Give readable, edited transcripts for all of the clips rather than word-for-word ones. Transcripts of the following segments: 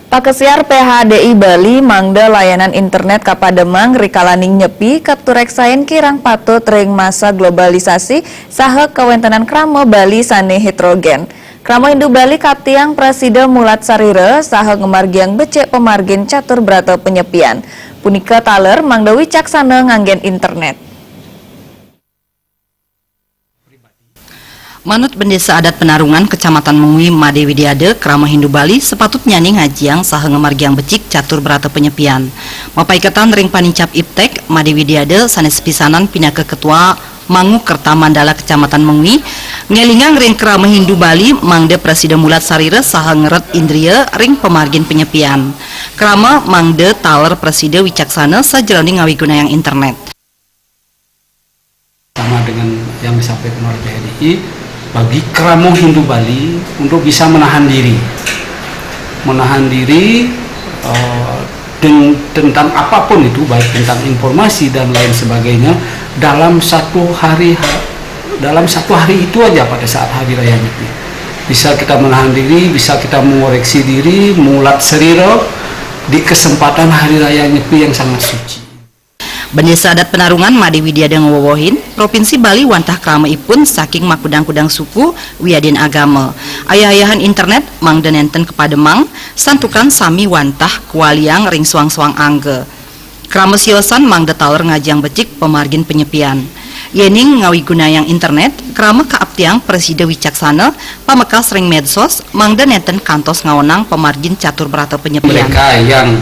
Pakesiar PHDI Bali mangda layanan internet ka Pademang rikalaning nyepi kapturek saen kirang patut ring masa globalisasi saha kawentenan krama Bali sane heterogen. Krama Hindu Bali kaptiang Presiden Mulat Sarire saha ngemargiang becek pemargin catur brata penyepian. Punika taler mangda wicaksana nganggen internet. Manut Bendesa Adat Penarungan Kecamatan Mengui Made Widiade Krama Hindu Bali sepatutnya ning ngajiang saha ngemargiang becik catur berata penyepian. Mapaiketan ring panincap Iptek Made Widiade sanes pisanan pinaka ketua Mangu Kerta Mandala Kecamatan Mengui ngelingang ring Krama Hindu Bali mangde Presiden Mulat Sarire saha ngeret indria ring pemargin penyepian. Krama mangde taler Presiden wicaksana sajroning ngawigunayang internet. Sama dengan yang disampaikan oleh PHDI, bagi Krama Hindu Bali untuk bisa menahan diri tentang apapun itu, baik tentang informasi dan lain sebagainya dalam satu hari itu aja pada saat hari raya Nyepi. Bisa kita menahan diri, bisa kita mengoreksi diri, Mulat Sarire di kesempatan hari raya Nyepi yang sangat suci. Bendesa Adat Penarungan Made Widiade ngowohin Provinsi Bali wantah krama ipun saking makudang-kudang suku wiadin agama. Ayah-ayahan internet mangda nenten kepademang santukan sami wantah kualiang ring suang-suang angge. Krama siosan mangda taler ngajang becik pemargin penyepian. Yening ngawigunayang internet krama kaaptiang Presiden wicaksana pamekas ring medsos mangda nenten kantos ngawenang pemargin catur berata penyepian. Mereka yang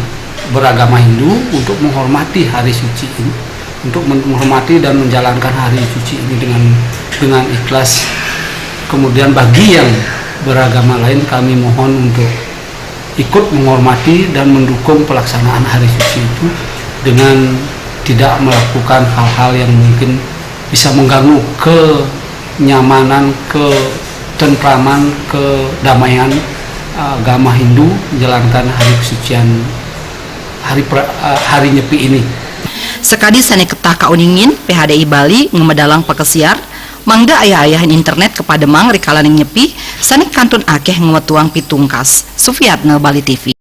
beragama Hindu untuk menghormati hari suci ini, untuk menghormati dan menjalankan hari suci ini dengan ikhlas. Kemudian bagi yang beragama lain kami mohon untuk ikut menghormati dan mendukung pelaksanaan hari suci itu dengan tidak melakukan hal-hal yang mungkin bisa mengganggu kenyamanan, ketentraman, kedamaian agama Hindu menjalankan hari kesucian hari Nyepi ini. Sekadi sane ketah kauningin PHDI Bali ngemedalang pakesiar mangda ayah-ayahan internet kepada mang rikalaning Nyepi sane kantun akeh ngewetuang pitungkas. Sufiatna Bali TV.